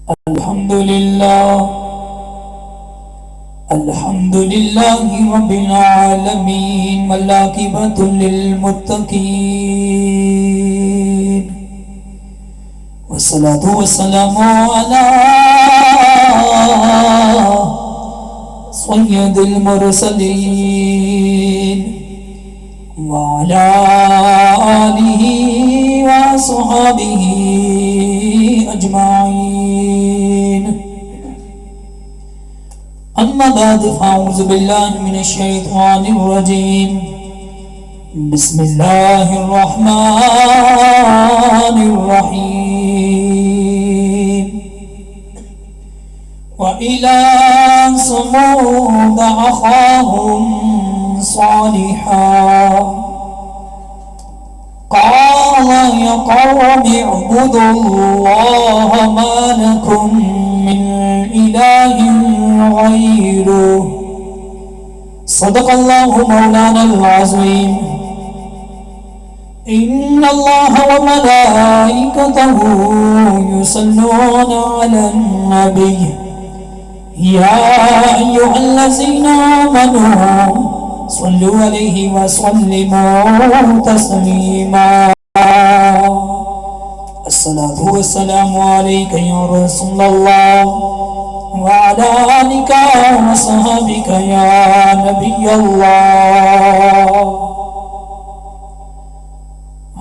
الحمد لله رب العالمين والعاقبة للمتقين والصلاة والسلام على سيد المرسلين وعلى آله وصحبه أجمعين. أما بعد فأعوذ بالله من الشيطان الرجيم. بسم الله الرحمن الرحيم. وإلى ثمود أخاهم صالحا قال يا قوم اعبدوا الله ما لكم من إله غيره. صدق الله مولانا العظيم. إن الله وملائكته يصلون على النبي يا أيها الذين آمنوا صلوا عليه وسلموا تسليما. الصلاة والسلام عليك يا رسول الله وعلى آلك وصحبك يا نبي الله.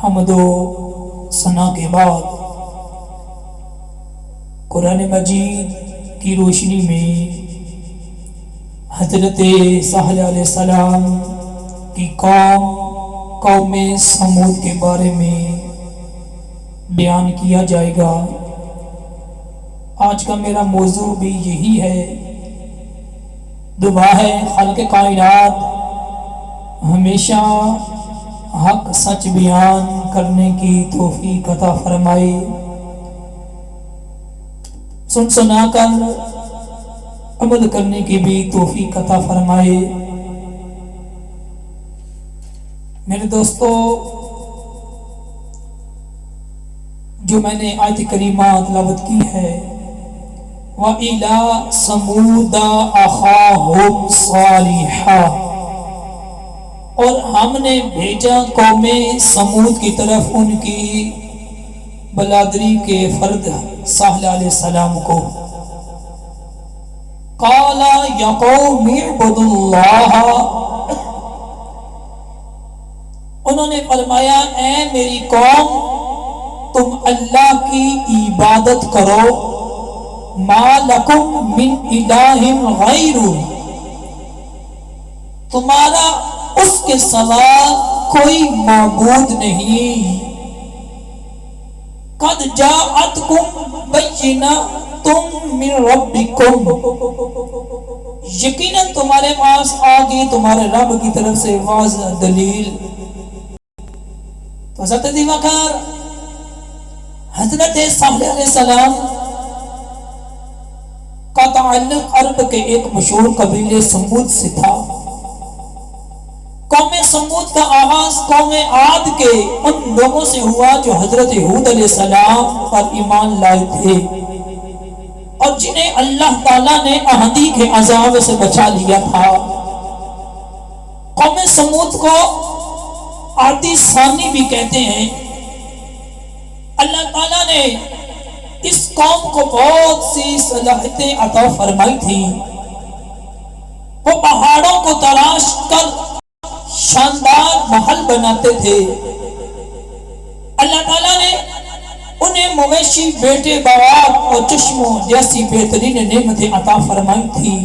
حمد و ثنا کے بعد قرآن مجید کی روشنی میں حضرت صالح علیہ السلام کی قوم سمود کے بارے میں بیان کیا جائے گا. آج کا میرا موضوع بھی یہی ہے. دعا ہے خالق کائنات ہمیشہ حق سچ بیان کرنے کی توفیق عطا فرمائے. سن سنا کر عمل کرنے کی بھی توفیق عطا فرمائے. میرے دوستو، جو میں نے آیت کریمہ تلاوت کی ہے وَإِلَى ثَمُودَ أَخَاهُمْ صَالِحًا، اور ہم نے بھیجا قوم سمود کی طرف ان کی بلادری کے فرد صالح علیہ السلام کو. قال یا قوم اعبدوا اللہ، انہوں نے فرمایا اے میری قوم تم اللہ کی عبادت کرو. ما لکم من الہ غیرہ، تمہارا اس کے سوا کوئی معبود نہیں. قد جاءتکم بینۃ من ربکم، یقیناً تمہارے پاس آگئی تمہارے رب کی طرف سے واضح دلیل. تو حضرت دیوکر حضرت صالح علیہ السلام کا تعلق عرب کے ایک مشہور قبیلے سمود سے تھا. قوم سمود کا آغاز قوم عاد کے ان لوگوں سے ہوا جو حضرت ہود علیہ السلام پر ایمان لائے تھے اور جنہیں اللہ تعالیٰ نے آندھی کے عذاب سے بچا لیا تھا. قوم سمود کو عادی ثانی بھی کہتے ہیں. اللہ تعالیٰ نے اس قوم کو بہت سی صلاحیتیں عطا فرمائی تھی. وہ پہاڑوں کو تراش کر شاندار محل بناتے تھے. اللہ تعالیٰ نے انہیں مویشی بیٹے باغات اور چشموں جیسی بہترین نعمتیں عطا فرمائی تھی.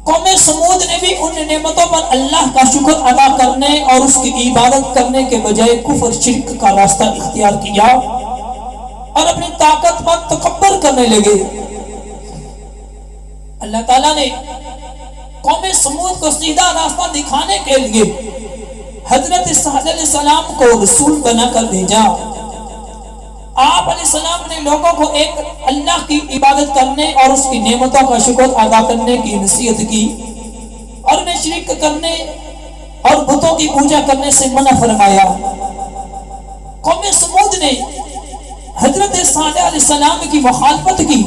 قوم سمود نے بھی ان نعمتوں پر اللہ کا شکر ادا کرنے اور اس کی عبادت کرنے کے بجائے کفر شرک کا راستہ اختیار کیا اور اپنی طاقت پر تکبر کرنے لگے. اللہ تعالیٰ نے قوم سمود کو سیدھا راستہ دکھانے کے لیے حضرت صالح علیہ السلام کو رسول بنا کر بھیجا. آپ علیہ السلام نے لوگوں کو ایک اللہ کی عبادت کرنے اور اس کی نعمتوں کا شکر ادا کرنے کی نصیحت کی اور انہیں شرک کرنے اور بتوں کی پوجا کرنے سے منع فرمایا. قوم سمود نے حضرت صالح علیہ السلام کی مخالفت کی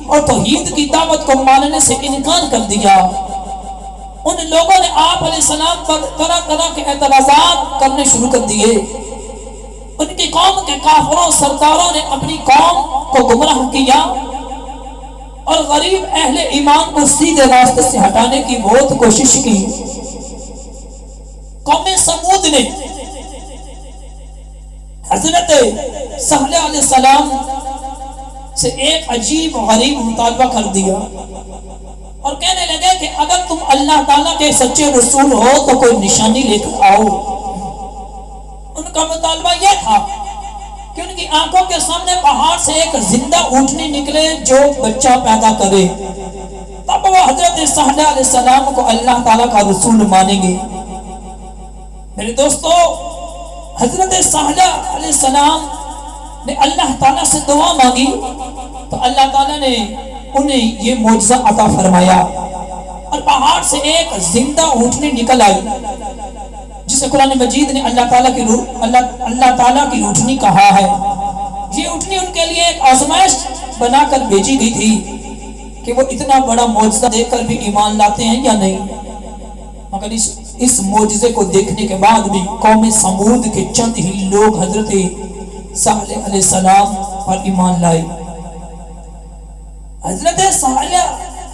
اور توحید کی دعوت کو ماننے سے انکار کر دیا، ان لوگوں نے آپ علیہ السلام پر طرح طرح کے اعتراضات کرنے شروع کر دیے۔ ان کی قوم کے کافروں سرداروں نے اپنی قوم کو گمراہ کیا اور غریب اہل ایمان کو سیدھے راستے سے ہٹانے کی بہت کوشش کی۔ قوم سمود نے حضرت صالح علیہ السلام سے ایک عجیب غریب مطالبہ کر دیا اور کہنے لگے کہ اگر تم اللہ تعالیٰ کے سچے رسول ہو تو کوئی نشانی لے کر آؤ۔ ان کا مطالبہ یہ تھا کہ ان کی آنکھوں کے سامنے پہاڑ سے ایک زندہ اونٹنی نکلے جو بچہ پیدا کرے، تب وہ حضرت صالح علیہ السلام کو اللہ تعالیٰ کا رسول مانیں گے۔ میرے دوستو، حضرت صالح علیہ السلام نے اللہ تعالیٰ سے دعا مانگی تو اللہ تعالیٰ نے انہیں یہ معجزہ عطا فرمایا اور پہاڑ سے ایک زندہ اونٹنی نکل آئی جسے قرآن مجید نے اللہ تعالیٰ کی اونٹنی کہا ہے۔ یہ اونٹنی ان کے لیے ایک آزمائش بنا کر بھیجی گئی تھی کہ وہ اتنا بڑا معجزہ دیکھ کر بھی ایمان لاتے ہیں یا نہیں، مگر اس معجزے کو دیکھنے کے بعد بھی قوم سمود کے چند ہی لوگ حضرت صالح علیہ السلام پر ایمان لائے۔ حضرت صالح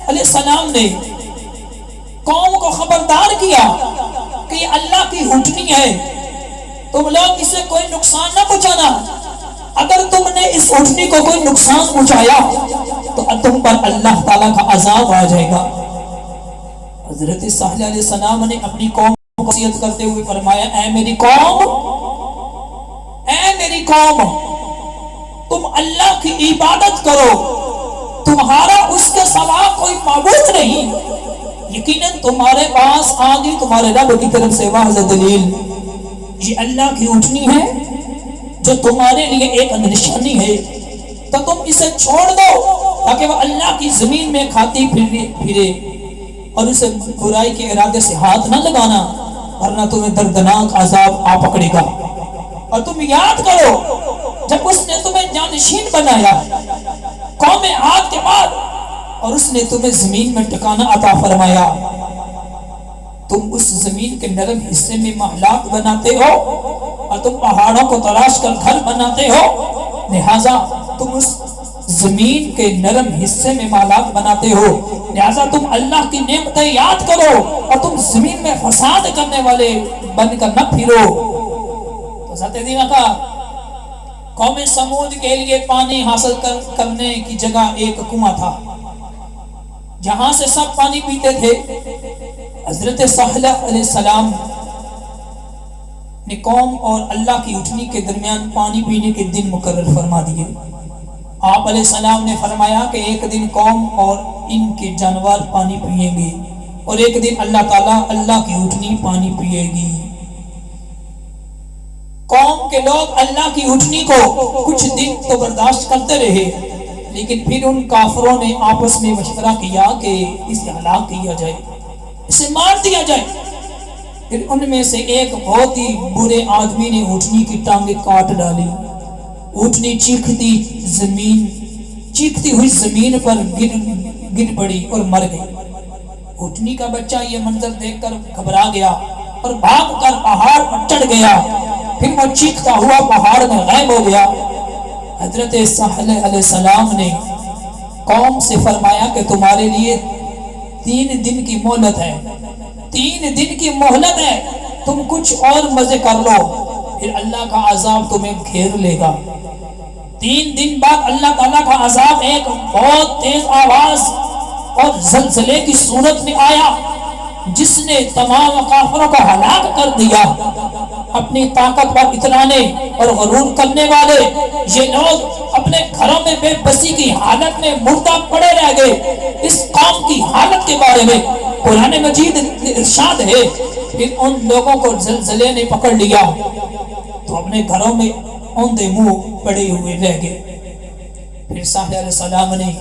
علیہ السلام نے قوم کو خبردار کیا کہ یہ اللہ کی اونٹنی ہے، تم لوگ اسے کوئی نقصان نہ پہنچانا، اگر تم نے اس اونٹنی کو کوئی نقصان پہنچایا تو تم پر اللہ تعالیٰ کا عذاب آ جائے گا۔ حضرت صالح علیہ السلام نے اپنی قوم کو نصیحت کرتے ہوئے فرمایا، اے میری قوم، تم اللہ کی عبادت کرو، تمہارا اس کے سوا کوئی معبود نہیں، یقیناً تمہارے پاس آگے تمہارے رب کی طرف سے واضح دلیل، یہ اللہ کی اونٹنی ہے جو تمہارے لیے ایک نشانی ہے، تو تم اسے چھوڑ دو تاکہ وہ اللہ کی زمین میں کھاتی پھرے اور اسے برائی کے ارادے سے ہاتھ نہ لگانا ورنہ تمہیں دردناک عذاب آ پکڑے گا۔ اور تم یاد کرو جب اس نے تمہیں جانشین بنایا قوم عاد کے بعد اور اس نے تمہیں زمین میں ٹھکانہ عطا فرمایا، تم اس زمین کے نرم حصے میں محلات بناتے ہو اور تم پہاڑوں کو تراش کر گھر بناتے ہو، لہذا تم اس زمین کے نرم حصے میں محلات بناتے ہو، لہذا تم اللہ کی نعمتیں یاد کرو اور تم زمین میں فساد کرنے والے بن کر نہ پھرو۔ تو حضرت دینا کا قوم سمود کے لیے پانی حاصل کرنے کی جگہ ایک کنواں تھا جہاں سے سب پانی پیتے تھے۔ حضرت صالح علیہ السلام نے قوم اور اللہ کی اونٹنی کے درمیان پانی پینے کے دن مقرر فرما دیے۔ آپ علیہ السلام نے فرمایا کہ ایک دن قوم اور ان کے جانور پانی پئیں گے اور ایک دن اللہ تعالیٰ اللہ کی اونٹنی پانی پیے گی۔ قوم کے لوگ اللہ کی اونٹنی کو کچھ دن تو برداشت کرتے رہے، لیکن پھر ان کافروں نے آپس میں مشورہ کیا کہ اسے ہلاک کیا جائے، اسے مار دیا جائے۔ پھر ان میں سے ایک بہت ہی برے آدمی نے اونٹنی کی ٹانگیں کاٹ ڈالی، اونٹنی چیختی ہوئی زمین پر گر پڑی اور مر گئی۔ اونٹنی کا بچہ یہ منظر دیکھ کر گھبرا گیا اور بھاگ کر پہاڑ پر چڑھ گیا، پھر وہ چیختا ہوا پہاڑ میں غائب ہو گیا۔ حضرت صالح علیہ السلام نے قوم سے فرمایا کہ تمہارے لیے 3 دن کی مہلت ہے، 3 دن کی مہلت ہے، تم کچھ اور مزے کر لو، پھر اللہ کا عذاب تمہیں گھیر لے گا۔ 3 دن بعد اللہ تعالیٰ کا عذاب ایک بہت تیز آواز اور زلزلے کی صورت میں آیا جس نے تمام کافروں کو ہلاک کر دیا۔ اپنی طاقت پر اترانے اور غرور کرنے والے یہ لوگ اپنے گھروں میں بے بسی کی حالت میں مردہ پڑے رہ گئے۔ اس قوم کی حالت کے بارے میں قرآن مجید ارشاد ہے، پھر ان لوگوں کو زلزلے نے پکڑ لیا تو اپنے گھروں میں اوندے منہ پڑے ہوئے رہ گئے۔ پھر صالح علیہ السلام نے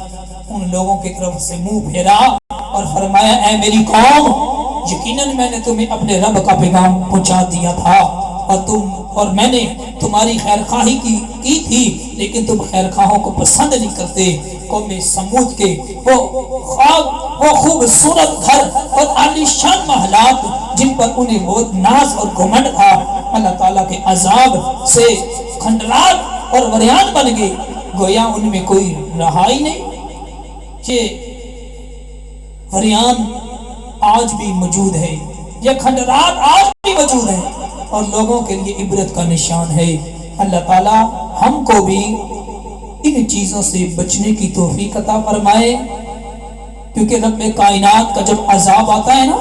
ان لوگوں کی طرف سے منہ پھیرا اور فرمایا، اے میری قوم، یقیناً میں نے تمہیں اپنے رب کا پیغام پہنچا دیا تھا اور میں نے تمہاری خیر خواہی کی تھی لیکن تم خیر خواہوں کو پسند نہیں کرتے۔ قوم سمود کے وہ خوبصورت گھر اور عالیشان محلات جن پر انہیں بہت ناز اور گھمنڈ تھا، اللہ تعالیٰ کے عذاب سے کھنڈرات اور وریان بن گئے، گویا ان میں کوئی رہائی نہیں۔ یہ وریان آج بھی موجود ہے، یہ کھنڈرات آج بھی موجود ہے اور لوگوں کے لیے عبرت کا نشان ہے۔ اللہ تعالیٰ ہم کو بھی ان چیزوں سے بچنے کی توفیق عطا فرمائے، کیونکہ رب کائنات کا جب عذاب آتا ہے نا،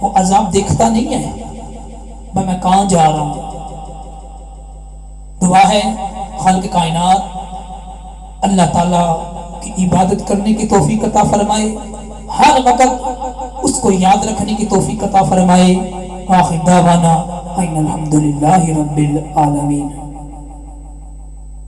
وہ عذاب دیکھتا نہیں ہے میں کہاں جا رہا ہوں۔ دعا ہے خالق کائنات اللہ تعالیٰ کی عبادت کرنے کی توفیق عطا فرمائے، ہر وقت اس کو یاد رکھنے کی توفیق عطا فرمائے۔ آخر دعوانا ان الحمدللہ رب العالمین۔